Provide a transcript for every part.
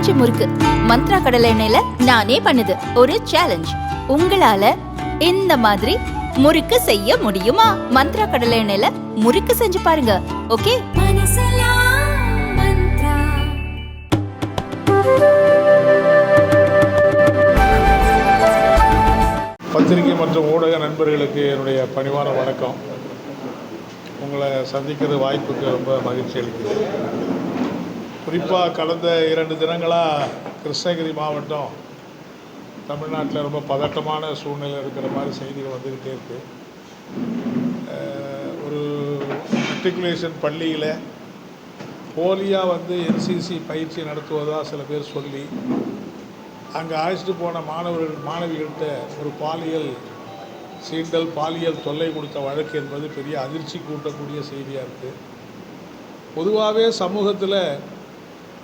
பஞ்சு முறுக்கு மந்த்ரா கடலை எண்ணெயில நானே பண்ணுது. ஒரு சேலஞ்ச், உங்களால இந்த மாதிரி முறுக்கு செய்ய முடியுமா? மந்த்ரா கடலை எண்ணெயில முறுக்கு செஞ்சு பாருங்க. ஓகே. பத்திரிகை மற்றும் ஊடக நண்பர்களுக்கு என்னுடைய பணிவான வணக்கம். உங்களை சந்திக்கிற வாய்ப்புக்கு ரொம்ப மகிழ்ச்சி அளிக்குது. குறிப்பாக கடந்த 2 தினங்களாக கிருஷ்ணகிரி மாவட்டம் தமிழ்நாட்டில் ரொம்ப பதட்டமான சூழ்நிலை இருக்கிற மாதிரி செய்திகள் வந்துக்கிட்டே இருக்குது. ஒரு மெட்ரிகுலேஷன் பள்ளியில் போலியாக என்சிசி பயிற்சி நடத்துவதாக சில பேர் சொல்லி அங்கே அழைச்சிட்டு போன மாணவிகள்கிட்ட ஒரு பாலியல் சீண்டல், பாலியல் தொல்லை கொடுத்த வழக்கு என்பது பெரிய அதிர்ச்சி கூட்டக்கூடிய செய்தியாக இருக்குது. பொதுவாகவே சமூகத்தில்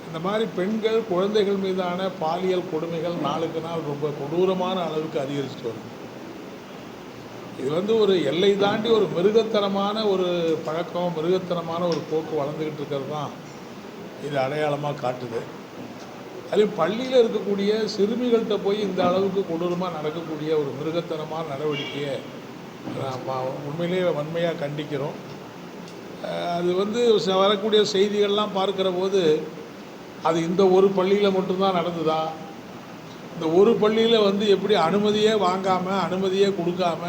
இந்த மாதிரி பெண்கள், குழந்தைகள் மீதான பாலியல் கொடுமைகள் நாளுக்கு நாள் ரொம்ப கொடூரமான அளவுக்கு அதிகரிச்சுட்டு வருது. இது ஒரு எல்லை தாண்டி ஒரு மிருகத்தனமான ஒரு பழக்கம், மிருகத்தனமான ஒரு போக்கு வளர்ந்துக்கிட்டு இருக்கிறது தான் இது அடையாளமாக காட்டுது. அதுலேயும் பள்ளியில் இருக்கக்கூடிய சிறுமிகள்கிட்ட போய் இந்த அளவுக்கு கொடூரமாக நடக்கக்கூடிய ஒரு மிருகத்தனமான நடவடிக்கையை உண்மையிலேயே வன்மையாக கண்டிக்கிறோம். அது வரக்கூடிய செய்திகள்லாம் பார்க்குற போது அது இந்த ஒரு பள்ளியில் மட்டும்தான் நடந்ததா, இந்த ஒரு பள்ளியில் எப்படி அனுமதியே வாங்காமல், அனுமதியே கொடுக்காம,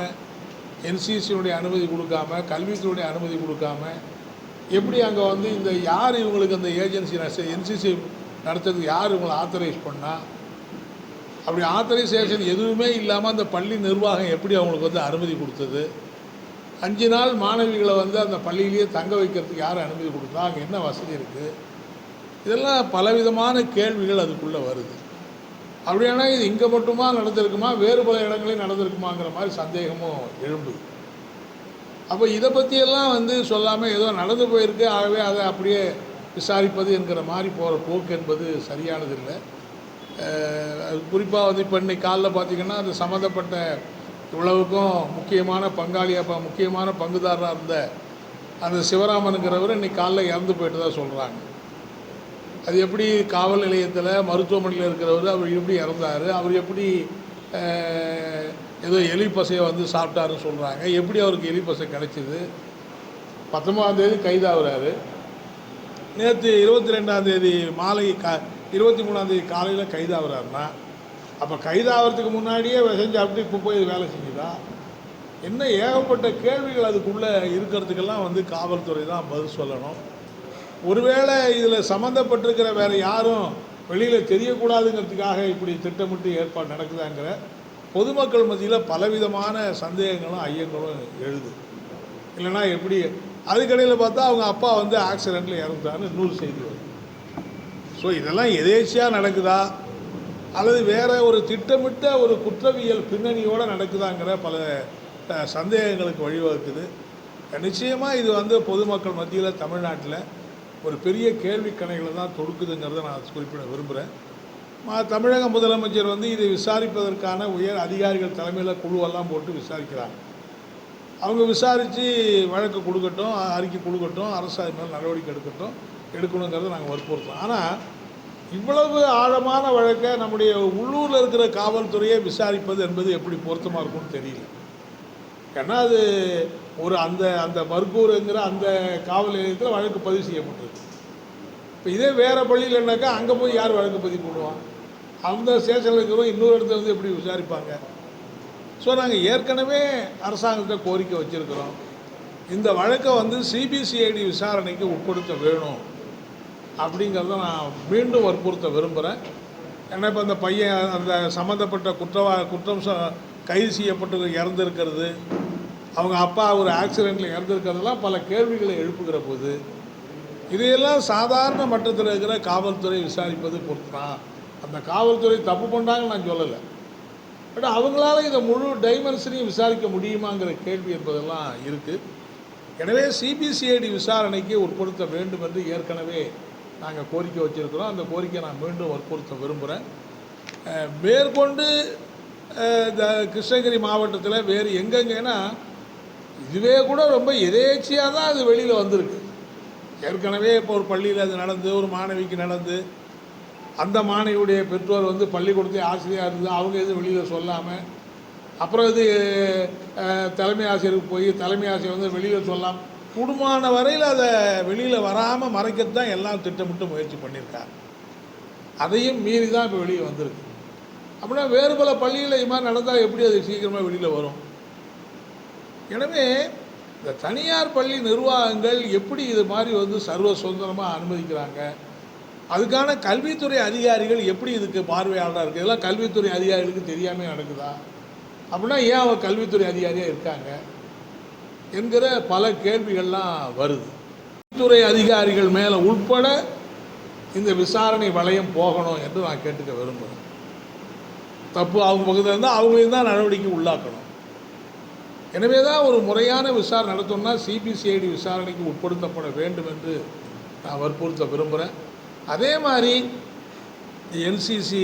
என்சிசியினுடைய அனுமதி கொடுக்காம, கல்வித்துறையுடைய அனுமதி கொடுக்காம எப்படி அங்கே இந்த யார் இவங்களுக்கு அந்த ஏஜென்சி என்சிசி நடத்துறதுக்கு யார் இவங்களை ஆத்தரைஸ் பண்ணால், அப்படி ஆத்தரைசேஷன் எதுவுமே இல்லாமல் அந்த பள்ளி நிர்வாகம் எப்படி அவங்களுக்கு அனுமதி கொடுத்தது, 5 நாள் மாணவிகளை அந்த பள்ளியிலேயே தங்க வைக்கிறதுக்கு யார் அனுமதி கொடுத்தா, அங்கே என்ன வசதி இருக்குது, இதெல்லாம் பலவிதமான கேள்விகள் அதுக்குள்ளே வருது. அப்படியானா இது இங்கே மட்டுமா நடந்திருக்குமா, வேறு பல இடங்களையும் நடந்திருக்குமாங்கிற மாதிரி சந்தேகமும் எழும்புது. அப்போ இதை பற்றியெல்லாம் சொல்லாமல் ஏதோ நடந்து போயிருக்கு, ஆகவே அதை அப்படியே விசாரிப்பது என்கிற மாதிரி போகிற போக்கு என்பது சரியானதில்லை. குறிப்பாக இப்போ இன்னைக்கு காலைல பார்த்திங்கன்னா அது சம்மந்தப்பட்ட இவ்வளவுக்கும் முக்கியமான பங்குதாரராக இருந்த அந்த சிவராமனுங்கிறவர் இன்றைக்கி காலைல இறந்து போயிட்டு தான் சொல்கிறாங்க. அது எப்படி காவல் நிலையத்தில் மருத்துவமனையில் இருக்கிறவர் அவர் எப்படி இறந்தார், அவர் எப்படி ஏதோ எலி பசையை சாப்பிட்டாருன்னு சொல்கிறாங்க. எப்படி அவருக்கு எலி பசை கிடைச்சிது? 19ஆம் தேதி கைதாகிறாரு. நேற்று 22ஆம் தேதி மாலை 23ஆம் தேதி காலையில் கைதாகிறாருன்னா, அப்போ கைதாகிறதுக்கு முன்னாடியே விஷம் சாப்பிட்டு இப்போ போய் வேலை செஞ்சுதா? என்ன ஏகப்பட்ட கேள்விகள் அதுக்குள்ளே இருக்கிறதுக்கெல்லாம் காவல்துறை தான் பதில் சொல்லணும். ஒருவேளை இதில் சம்மந்தப்பட்டிருக்கிற வேறு யாரும் வெளியில் தெரியக்கூடாதுங்கிறதுக்காக இப்படி திட்டமிட்டு ஏற்பாடு நடக்குதாங்கிற பொதுமக்கள் மத்தியில் பலவிதமான சந்தேகங்களும் ஐயங்களும் எழுது. இல்லைனா எப்படி அதுக்கடையில் பார்த்தா அவங்க அப்பா ஆக்சிடெண்ட்டில் இறந்தான்னு இன்னொரு செய்தி வரும். ஸோ இதெல்லாம் எதேச்சியாக நடக்குதா அல்லது வேறு ஒரு திட்டமிட்ட ஒரு குற்றவியல் பின்னணியோடு நடக்குதாங்கிற பல சந்தேகங்களுக்கு வழிவகுக்குது. நிச்சயமாக இது பொதுமக்கள் மத்தியில் தமிழ்நாட்டில் ஒரு பெரிய கேள்விக்கணைகளை தான் தொடுக்குதுங்கிறத நான் குறிப்பிட விரும்புகிறேன். தமிழக முதலமைச்சர் இதை விசாரிப்பதற்கான உயர் அதிகாரிகள் தலைமையில் குழுவெல்லாம் போட்டு விசாரிக்கிறாங்க. அவங்க விசாரித்து வழக்கு கொடுக்கட்டும், அறிக்கை கொடுக்கட்டும், அரசு அது மேலே நடவடிக்கை எடுக்கணுங்கிறத நாங்கள் வற்புறுத்தோம். ஆனால் இவ்வளவு ஆழமான வழக்கை நம்முடைய உள்ளூரில் இருக்கிற காவல்துறையை விசாரிப்பது என்பது எப்படி பொருத்தமாக இருக்கும்னு தெரியல. ஏன்னா அது ஒரு அந்த மர்கூருங்கிற அந்த காவல் நிலையத்தில் வழக்கு பதிவு செய்யப்பட்டிருக்கு. இப்போ இதே வேறு பள்ளியில்னாக்கா அங்கே போய் யார் வழக்கு பதிவு பண்ணுவான்? அந்த ஸ்டேஷனில் இருக்கிறவங்க இன்னொரு இடத்துல எப்படி விசாரிப்பாங்க? ஸோ நாங்கள் ஏற்கனவே அரசாங்கத்தை கோரிக்கை வச்சுருக்கிறோம், இந்த வழக்கை சிபிசிஐடி விசாரணைக்கு உட்படுத்த வேணும் அப்படிங்கிறத நான் மீண்டும் வற்புறுத்த விரும்புகிறேன். ஏன்னா இப்போ அந்த பையன் அந்த சம்மந்தப்பட்ட குற்றம் கைது செய்யப்பட்டு இறந்துருக்கிறது, அவங்க அப்பா ஒரு ஆக்சிடெண்ட்டில் இறந்துருக்கிறதுலாம் பல கேள்விகளை எழுப்புகிற போது இதையெல்லாம் சாதாரண மட்டத்தில் இருக்கிற காவல்துறை விசாரிப்பது பொறுத்தான். அந்த காவல்துறை தப்பு பண்ணாங்கன்னு நான் சொல்லலை, பட் அவங்களால இதை முழு டைமென்ஷனையும் விசாரிக்க முடியுமாங்கிற கேள்வி என்பதெல்லாம் இருக்குது. எனவே சிபிசிஐடி விசாரணைக்கு உட்படுத்த வேண்டும் என்று ஏற்கனவே நாங்கள் கோரிக்கை வச்சுருக்கிறோம். அந்த கோரிக்கையை நான் மீண்டும் வற்புறுத்த விரும்புகிறேன். மேற்கொண்டு இந்த கிருஷ்ணகிரி மாவட்டத்தில் வேறு எங்கெங்கன்னா இதுவே கூட ரொம்ப எதேச்சியாக தான் அது வெளியில் வந்திருக்கு. ஏற்கனவே இப்போ ஒரு பள்ளியில் அது நடந்து, ஒரு மாணவிக்கு நடந்து, அந்த மாணவியுடைய பெற்றோர் வந்து பள்ளிக்கூடத்தில் ஆசிரியராக இருந்து அவங்க எதுவும் வெளியில் சொல்லாமல், அப்புறம் இது தலைமை ஆசிரியருக்கு போய் தலைமை ஆசிரியர் வந்து வெளியில் சொல்லாமல், கூடுமான வரையில் அதை வெளியில் வராமல் மறைக்கிறது தான் எல்லாம் திட்டமிட்டு முயற்சி பண்ணியிருக்காங்க. அதையும் மீறி தான் இப்போ வெளியே வந்திருக்கு. அப்படின்னா வேறு பல பள்ளிகளில் இது மாதிரி நடந்தால் எப்படி அது சீக்கிரமாக வெளியில் வரும்? எனவே இந்த தனியார் பள்ளி நிர்வாகங்கள் எப்படி இது மாதிரி வந்து சர்வ சுதந்திரமாக அனுமதிக்கிறாங்க? அதுக்கான கல்வித்துறை அதிகாரிகள் எப்படி இதுக்கு பார்வையாளராக இருக்குது? இதெல்லாம் கல்வித்துறை அதிகாரிகளுக்கு தெரியாமல் நடக்குதா? அப்படின்னா ஏன் அவங்க கல்வித்துறை அதிகாரியாக இருக்காங்க என்கிற பல கேள்விகள்லாம் வருது. கல்வித்துறை அதிகாரிகள் மேலே உட்பட இந்த விசாரணை வளையம் போகணும் என்று நான் கேட்டுக்க விரும்புகிறேன். தப்பு அவங்க பக்கத்தில் இருந்தால் அவங்களையும் தான் நடவடிக்கை உள்ளாக்கணும். எனவே தான் ஒரு முறையான விசாரணை நடத்தணும்னா சிபிசிஐடி விசாரணைக்கு உட்படுத்தப்பட வேண்டும் என்று நான் வற்புறுத்த விரும்புகிறேன். அதே மாதிரி என்சிசி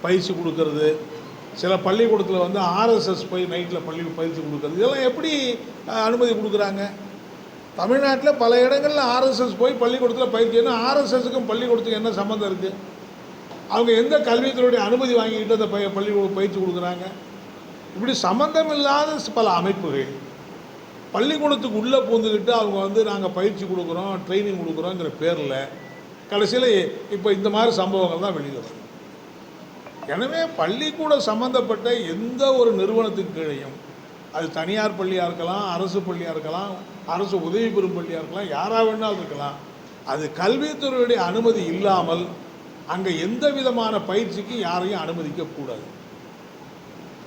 பயிற்சி கொடுக்கறது, சில பள்ளிக்கூடத்தில் வந்து ஆர்எஸ்எஸ் போய் நைட்டில் பயிற்சி கொடுக்கறது, இதெல்லாம் எப்படி அனுமதி கொடுக்குறாங்க? தமிழ்நாட்டில் பல இடங்களில் ஆர்எஸ்எஸ் போய் பள்ளிக்கூடத்தில் பயிற்சி. ஏன்னா ஆர்எஸ்எஸுக்கும் பள்ளிக்கூடத்துக்கும் என்ன சம்மந்தம் இருக்குது? அவங்க எந்த கல்வித்துறையுடைய அனுமதி வாங்கிக்கிட்டு அந்த பள்ளிக்கூடம் பயிற்சி கொடுக்குறாங்க? இப்படி சம்மந்தம் இல்லாத பல அமைப்புகள் பள்ளிக்கூடத்துக்கு உள்ளே பூந்துக்கிட்டு அவங்க வந்து நாங்கள் பயிற்சி கொடுக்குறோம், ட்ரைனிங் கொடுக்குறோங்கிற பேரில் கடைசியில் இப்போ இந்த மாதிரி சம்பவங்கள் தான் வெளியில் வரும். எனவே பள்ளிக்கூடம் சம்மந்தப்பட்ட எந்த ஒரு நிறுவனத்துக்கு கீழையும், அது தனியார் பள்ளியாக இருக்கலாம், அரசு பள்ளியாக இருக்கலாம், அரசு உதவி பெறும் பள்ளியாக இருக்கலாம், யாராக வேணாலும் இருக்கலாம், அது கல்வித்துறையுடைய அனுமதி இல்லாமல் அங்கே எந்த விதமான பயிற்சிக்கு யாரையும் அனுமதிக்கக்கூடாது.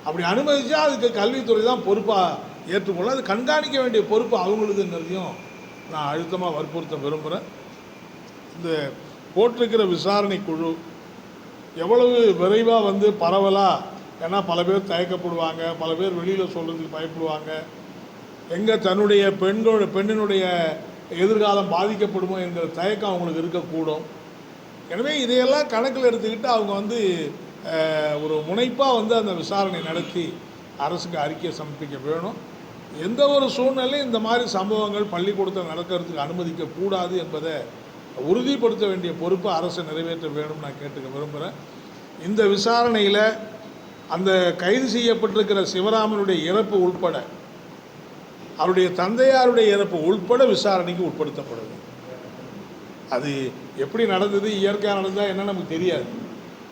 அப்படி அனுமதிச்சா அதுக்கு கல்வித்துறை தான் பொறுப்பாக ஏற்றுக்கொள்ள, அது கண்காணிக்க வேண்டிய பொறுப்பு அவங்களுக்குங்கிறதையும் நான் அழுத்தமாக வற்புறுத்த விரும்புகிறேன். இந்த போட்டிருக்கிற விசாரணை குழு எவ்வளவு விரைவாக வந்து பரவலாக, ஏன்னா பல பேர் தயக்கப்படுவாங்க, பல பேர் வெளியில் சொல்கிறதுக்கு பயப்படுவாங்க, எங்கே தன்னுடைய பெண்ணினுடைய எதிர்காலம் பாதிக்கப்படுமோ என்கிற தயக்கம் அவங்களுக்கு இருக்கக்கூடும். எனவே இதையெல்லாம் கணக்கில் எடுத்துக்கிட்டு அவங்க வந்து ஒரு முனைப்பாக வந்து அந்த விசாரணை நடத்தி அரசுக்கு அறிக்கை சமர்ப்பிக்க வேணும். எந்த ஒரு சூழ்நிலையும் இந்த மாதிரி சம்பவங்கள் பள்ளிக்கூடத்தில் நடக்கிறதுக்கு அனுமதிக்கக்கூடாது என்பதை உறுதிப்படுத்த வேண்டிய பொறுப்பு அரசு நிறைவேற்ற வேணும்னு நான் கேட்டுக்க விரும்புகிறேன். இந்த விசாரணையில் அந்த கைது செய்யப்பட்டிருக்கிற சிவராமனுடைய இறப்பு உள்பட, அவருடைய தந்தையாருடைய இறப்பு உள்பட விசாரணைக்கு உட்படுத்தப்படுது. அது எப்படி நடந்தது, இயற்கையாக நடந்ததா என்ன நமக்கு தெரியாது.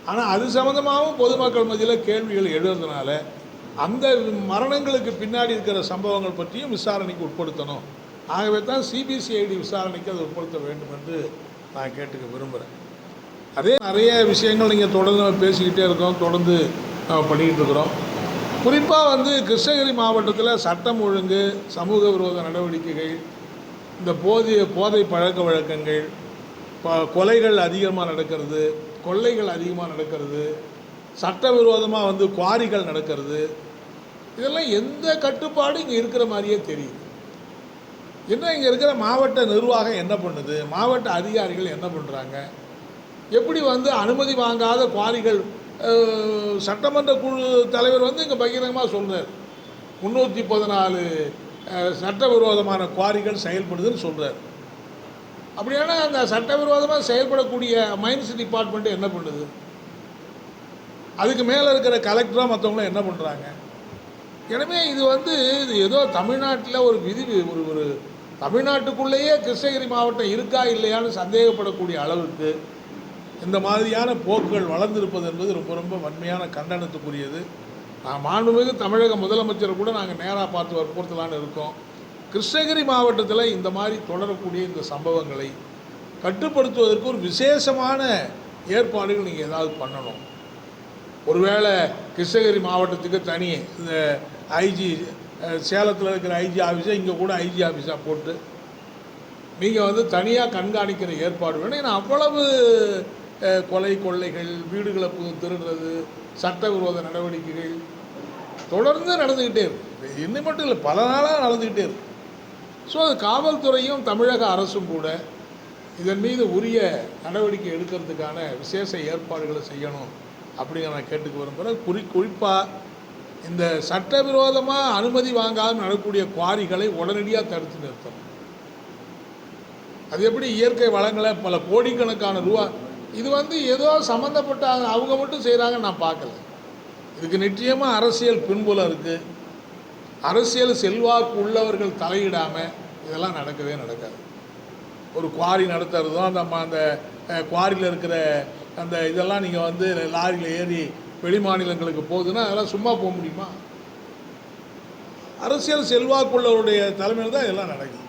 ஆனால் அது சம்மந்தமாகவும் பொதுமக்கள் மத்தியில் கேள்விகள் எழுதுறதுனால அந்த மரணங்களுக்கு பின்னாடி இருக்கிற சம்பவங்கள் பற்றியும் விசாரணைக்கு உட்படுத்தணும். ஆகவே தான் சிபிசிஐடி விசாரணைக்கு அதை உட்படுத்த வேண்டும் என்று நான் கேட்டுக்க விரும்புகிறேன். அதே நிறைய விஷயங்கள் நீங்கள் தொடர்ந்து நம்ம பேசிக்கிட்டே இருக்கோம், தொடர்ந்து நம்ம பண்ணிக்கிட்டு இருக்கிறோம். குறிப்பாக வந்து கிருஷ்ணகிரி மாவட்டத்தில் சட்டம் ஒழுங்கு, சமூக விரோத நடவடிக்கைகள், இந்த போதை பழக்க வழக்கங்கள், கொலைகள் அதிகமாக நடக்கிறது, கொள்ளைகள் அதிகமாக நடக்கிறது, சட்டவிரோதமாக வந்து குவாரிகள் நடக்கிறது, இதெல்லாம் எந்த கட்டுப்பாடும் இங்கே இருக்கிற மாதிரியே தெரியுது. என்ன இங்கே இருக்கிற மாவட்ட நிர்வாகம் என்ன பண்ணுது, மாவட்ட அதிகாரிகள் என்ன பண்ணுறாங்க, எப்படி வந்து அனுமதி வாங்காத குவாரிகள், சட்டமன்ற குழு தலைவர் வந்து இங்கே பகிரங்கமாக சொல்கிறார் 314 சட்டவிரோதமான குவாரிகள் செயல்படுதுன்னு சொல்கிறார். அப்படின்னா அந்த சட்டவிரோதமாக செயல்படக்கூடிய மைன்ஸ் டிபார்ட்மெண்ட்டு என்ன பண்ணுது? அதுக்கு மேலே இருக்கிற கலெக்டராக மற்றவங்களும் என்ன பண்ணுறாங்க? எனவே இது வந்து இது ஏதோ தமிழ்நாட்டில் ஒரு விதி, ஒரு தமிழ்நாட்டுக்குள்ளேயே கிருஷ்ணகிரி மாவட்டம் இருக்கா இல்லையான்னு சந்தேகப்படக்கூடிய அளவுக்கு இந்த மாதிரியான போக்குகள் வளர்ந்திருப்பது என்பது ரொம்ப ரொம்ப வன்மையான கண்டனத்துக்குரியது. மாண்புமிகு தமிழக முதலமைச்சரை கூட நாங்கள் நேராக பார்த்து வற்புறுத்தலான்னு இருக்கோம். கிருஷ்ணகிரி மாவட்டத்தில் இந்த மாதிரி தொடரக்கூடிய இந்த சம்பவங்களை கட்டுப்படுத்துவதற்கு ஒரு விசேஷமான ஏற்பாடுகள் நீங்கள் ஏதாவது பண்ணணும். ஒருவேளை கிருஷ்ணகிரி மாவட்டத்துக்கு தனி இந்த ஐஜி, சேலத்தில் இருக்கிற ஐஜி ஆஃபீஸை இங்கே கூட ஐஜி ஆஃபீஸாக போட்டு நீங்கள் வந்து தனியாக கண்காணிக்கிற ஏற்பாடு வேணும். ஏன்னா அவ்வளவு கொலை கொள்ளைகள், வீடுகளை திருடுறது, சட்டவிரோத நடவடிக்கைகள் தொடர்ந்து நடந்துக்கிட்டே இருக்குது. இன்னும் மட்டும் இல்லை, பல நாளாக நடந்துக்கிட்டே இருக்குது. ஸோ அது காவல்துறையும் தமிழக அரசும் கூட இதன் மீது உரிய நடவடிக்கை எடுக்கிறதுக்கான விசேஷ ஏற்பாடுகளை செய்யணும் அப்படிங்கிற நான் கேட்டுக்க விரும்புகிறேன். குறிப்பாக இந்த சட்டவிரோதமாக அனுமதி வாங்காமல் நடக்கக்கூடிய குவாரிகளை உடனடியாக தடுத்து நிறுத்தணும். அது எப்படி இயற்கை வளங்களை பல கோடிக்கணக்கான ரூபா இது ஏதோ சம்மந்தப்பட்ட அவங்க மட்டும் செய்கிறாங்கன்னு நான் பார்க்கல. இதுக்கு நிச்சயமாக அரசியல் பின்புலம் இருக்குது. அரசியல் செல்வாக்கு உள்ளவர்கள் தலையிடாமல் இதெல்லாம் நடக்கவே நடக்காது. ஒரு குவாரி நடத்துறதும் அந்த குவாரியில் இருக்கிற அந்த இதெல்லாம் நீங்கள் லாரியில் ஏறி வெளி மாநிலங்களுக்கு போகுதுன்னா அதெல்லாம் சும்மா போக முடியுமா? அரசியல் செல்வாக்குள்ளவருடைய தலைமையில் தான் இதெல்லாம் நடக்குது.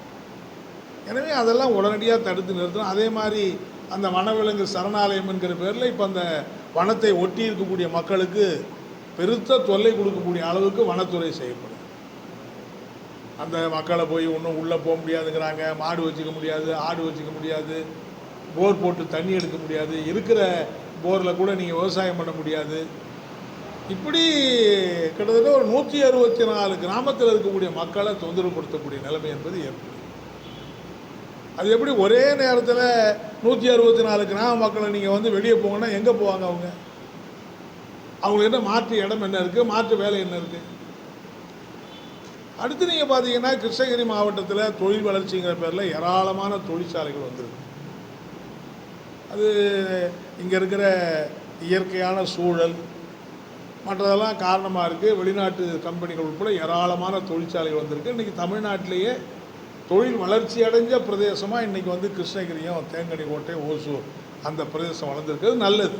எனவே அதெல்லாம் உடனடியாக தடுத்து நிறுத்தணும். அதே மாதிரி அந்த வனவிலங்கு சரணாலயம் என்கிற பேரில் இப்போ அந்த வனத்தை ஒட்டி இருக்கக்கூடிய மக்களுக்கு பெருத்த தொல்லை கொடுக்கக்கூடிய அளவுக்கு வனத்துறை செய்யப்படும். அந்த மக்களை போய் ஒன்றும் உள்ளே போக முடியாதுங்கிறாங்க. மாடு வச்சுக்க முடியாது, ஆடு வச்சுக்க முடியாது, போர் போட்டு தண்ணி எடுக்க முடியாது, இருக்கிற போரில் கூட நீங்கள் விவசாயம் பண்ண முடியாது. இப்படி கிட்டத்தட்ட ஒரு 164 கிராமத்தில் இருக்கக்கூடிய மக்களை தொந்தரவுப்படுத்தக்கூடிய நிலைமை என்பது ஏற்படும். அது எப்படி ஒரே நேரத்தில் 164 கிராம மக்களை நீங்கள் வெளியே போங்கன்னா எங்கே போவாங்க? அவங்களுக்கு என்ன மாற்று இடம் என்ன இருக்குது, மாற்று வேலை என்ன இருக்குது? அடுத்து நீங்கள் பார்த்தீங்கன்னா கிருஷ்ணகிரி மாவட்டத்தில் தொழில் வளர்ச்சிங்கிற பேரில் ஏராளமான தொழிற்சாலைகள் வந்துருக்கு. அது இங்கே இருக்கிற இயற்கையான சூழல் மற்றதெல்லாம் காரணமாக இருக்குது. வெளிநாட்டு கம்பெனிகள் உட்பட ஏராளமான தொழிற்சாலைகள் வந்திருக்கு. இன்றைக்கி தமிழ்நாட்டிலேயே தொழில் வளர்ச்சி அடைஞ்ச பிரதேசமாக இன்றைக்கி கிருஷ்ணகிரியும் தேங்கனி கோட்டை ஓசூர் அந்த பிரதேசம் வளர்ந்துருக்கிறது நல்லது.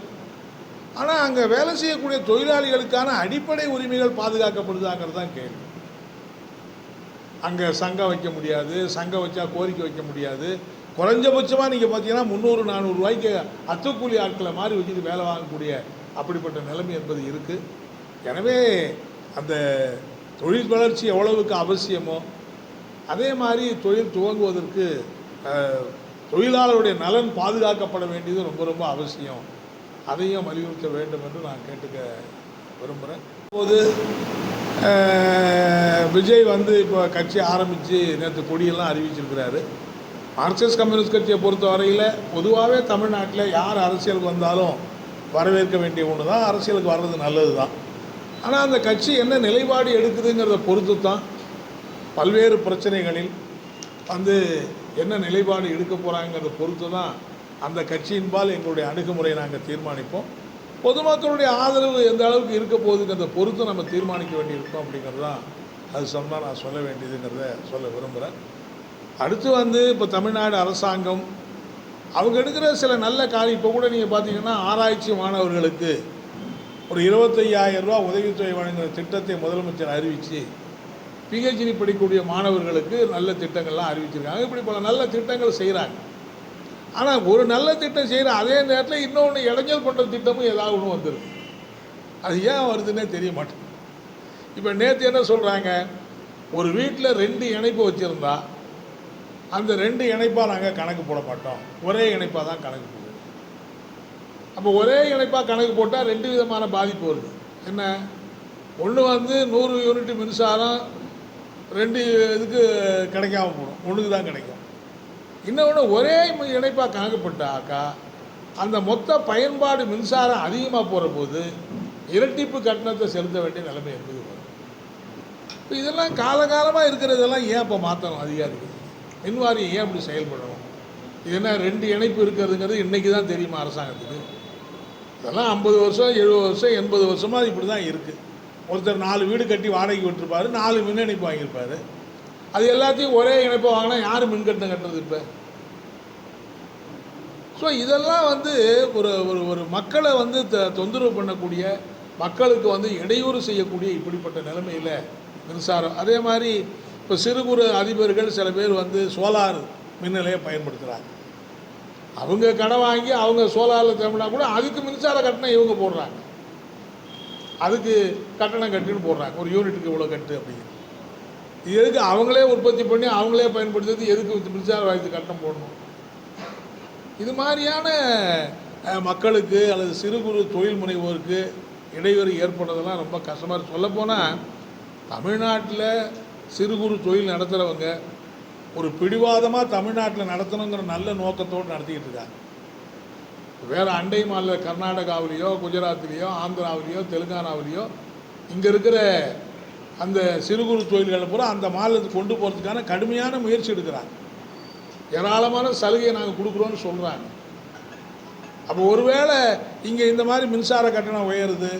ஆனால் அங்கே வேலை செய்யக்கூடிய தொழிலாளிகளுக்கான அடிப்படை உரிமைகள் பாதுகாக்கப்படுதாங்கிறது தான் கேள்வி. அங்கே சங்கம் வைக்க முடியாது, சங்கம் வச்சா கோரிக்கை வைக்க முடியாது. குறைஞ்சபட்சமாக நீங்கள் பார்த்தீங்கன்னா 300-400 ரூபாய்க்கு அத்துக்கூலி ஆட்களை மாதிரி வச்சுட்டு வேலை வாங்கக்கூடிய அப்படிப்பட்ட நிலைமை என்பது இருக்குது. எனவே அந்த தொழில் வளர்ச்சி எவ்வளவுக்கு அவசியமோ அதே மாதிரி தொழில் துவங்குவதற்கு தொழிலாளருடைய நலன் பாதுகாக்கப்பட வேண்டியது ரொம்ப ரொம்ப அவசியம். அதையும் வலியுறுத்த வேண்டும் என்று நான் கேட்டுக்க விரும்புகிறேன். இப்போது விஜய் இப்போ கட்சி ஆரம்பித்து நேற்று கொடியெல்லாம் அறிவிச்சிருக்கிறாரு. மார்க்சிஸ்ட் கம்யூனிஸ்ட் கட்சியை பொறுத்த வரையில் பொதுவாகவே தமிழ்நாட்டில் யார் அரசியலுக்கு வந்தாலும் வரவேற்க வேண்டிய ஒன்று தான். அரசியலுக்கு வர்றது நல்லது தான். ஆனால் அந்த கட்சி என்ன நிலைப்பாடு எடுக்குதுங்கிறத பொறுத்து தான் பல்வேறு பிரச்சனைகளில் என்ன நிலைப்பாடு எடுக்க போகிறாங்கிறத பொறுத்து தான் அந்த கட்சியின்பால் எங்களுடைய அணுகுமுறையை நாங்கள் தீர்மானிப்போம். பொதுமக்களுடைய ஆதரவு எந்த அளவுக்கு இருக்க போகுதுங்கிறத பொறுத்து நம்ம தீர்மானிக்க வேண்டியிருக்கோம். அப்படிங்கிறது தான் அது சொன்னால் நான் சொல்ல வேண்டியதுங்கிறத சொல்ல விரும்புகிறேன். அடுத்து இப்போ தமிழ்நாடு அரசாங்கம் அவங்க எடுக்கிற சில நல்ல காரியம். இப்போ கூட நீங்கள் பார்த்தீங்கன்னா ஆராய்ச்சி மாணவர்களுக்கு ஒரு 25,000 ரூபா உதவித்தொகை வழங்குகிற திட்டத்தை முதலமைச்சர் அறிவித்து பிஹெச்டி படிக்கக்கூடிய மாணவர்களுக்கு நல்ல திட்டங்கள்லாம் அறிவிச்சிருக்காங்க. இப்படி பல நல்ல திட்டங்கள் செய்கிறாங்க. ஆனால் ஒரு நல்ல திட்டம் செய்கிற அதே நேரத்தில் இன்னொன்று இடைஞ்சல் பண்ணுற திட்டமும் ஏதாவது ஒன்று வந்துருக்கு. அது ஏன் வருதுன்னே தெரிய மாட்டேங்குது. இப்போ நேற்று என்ன சொல்கிறாங்க, ஒரு வீட்டில் 2 இணைப்பு வச்சுருந்தா அந்த 2 இணைப்பாக நாங்கள் கணக்கு போட மாட்டோம், ஒரே இணைப்பாக தான் கணக்கு போடுவோம். அப்போ ஒரே இணைப்பாக கணக்கு போட்டால் 2 விதமான பாதிப்பு வருது. என்ன, ஒன்று 100 யூனிட் மின்சாரம் 2 இதுக்கு கிடைக்காம போடும், ஒன்றுக்கு தான் கிடைக்கும். இன்னொன்று ஒரே இணைப்பாக கணக்குப்பட்டாக்கா அந்த மொத்த பயன்பாடு மின்சாரம் அதிகமாக போகிற போது இரட்டிப்பு கட்டணத்தை செலுத்த வேண்டிய நிலைமை என்பது வரும். இப்போ இதெல்லாம் காலகாலமாக இருக்கிறதெல்லாம் ஏன் இப்போ மாற்றணும்? அதிகாரிகள் மின்வாரியம் ஏன் இப்படி செயல்படணும்? இது என்ன 2 இணைப்பு இருக்கிறதுங்கிறது இன்றைக்கி தான் தெரியுமா அரசாங்கத்துக்கு? இதெல்லாம் 50 வருஷம் 70 வருஷம் 80 வருஷமாக இப்படி தான் இருக்குது. ஒருத்தர் 4 வீடு கட்டி வாடகைக்கு விட்டுருப்பார், 4 மின் இணைப்பு வாங்கியிருப்பார். அது எல்லாத்தையும் ஒரே இணைப்பை வாங்கினா யார் மின்கட்டணம் கட்டுறது இப்போ? ஸோ இதெல்லாம் ஒரு ஒரு ஒரு மக்களை தொந்தரவு பண்ணக்கூடிய, மக்களுக்கு இடையூறு செய்யக்கூடிய இப்படிப்பட்ட நிலைமையில் மின்சாரம். அதே மாதிரி இப்போ சிறு குறு அதிபர்கள் சில பேர் சோலார் மின் நிலையம் பயன்படுத்துகிறாங்க. அவங்க கடை வாங்கி அவங்க சோலாரில் தேவைன்னா கூட அதுக்கு மின்சார கட்டணம் இவங்க போடுறாங்க, அதுக்கு கட்டணம் கட்டுன்னு போடுறாங்க. ஒரு யூனிட்டுக்கு இவ்வளோ கட்டு அப்படிங்கிறது. எதுக்கு அவங்களே உற்பத்தி பண்ணி அவங்களே பயன்படுத்துறது, எதுக்கு மின்சார வாரியத்துக்கு கட்டணம் போடணும்? இது மாதிரியான மக்களுக்கு அல்லது சிறு குறு தொழில் முனைவோருக்கு இடையூறு ஏற்படுறதெல்லாம் ரொம்ப கஷ்டமாக. சொல்லப்போனால் தமிழ்நாட்டில் சிறு குறு தொழில் நடத்துகிறவங்க ஒரு பிடிவாதமாக தமிழ்நாட்டில் நடத்தணுங்கிற நல்ல நோக்கத்தோடு நடத்திக்கிட்டு இருக்காங்க. வேறு அண்டை மாநில கர்நாடகாவிலேயோ குஜராத்லேயோ ஆந்திராவிலேயோ தெலுங்கானாவிலேயோ இங்கே இருக்கிற அந்த சிறு குறு தொழில்களை பூரா அந்த மாநிலத்துக்கு கொண்டு போகிறதுக்கான கடுமையான முயற்சி எடுக்கிறாங்க. ஏராளமான சலுகையை நாங்கள் கொடுக்குறோன்னு சொல்கிறாங்க. அப்போ ஒருவேளை இங்கே இந்த மாதிரி மின்சார கட்டணம் உயருது,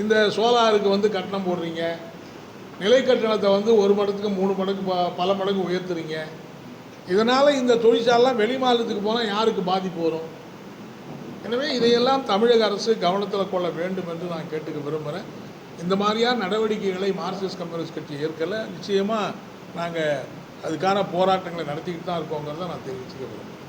இந்த சோலாருக்கு வந்து கட்டணம் போடுறீங்க, நிலை கட்டணத்தை வந்து 1 மடத்துக்கு 3 மடங்கு பல மடங்கு உயர்த்துறீங்க. இதனால் இந்த தொழிற்சாலாம் வெளி மாநிலத்துக்கு போனால் யாருக்கு பாதிப்பு வரும்? எனவே இதையெல்லாம் தமிழக அரசு கவனத்தில் கொள்ள வேண்டும் என்று நான் கேட்டுக்க விரும்புகிறேன். இந்த மாதிரியான நடவடிக்கைகளை மார்க்சிஸ்ட் கம்யூனிஸ்ட் கட்சி ஏற்கலை. நிச்சயமாக நாங்கள் அதுக்கான போராட்டங்களை நடத்திக்கிட்டு தான் இருக்கோங்கிறத நான் தெரிவிச்சுக்க விரும்புகிறேன்.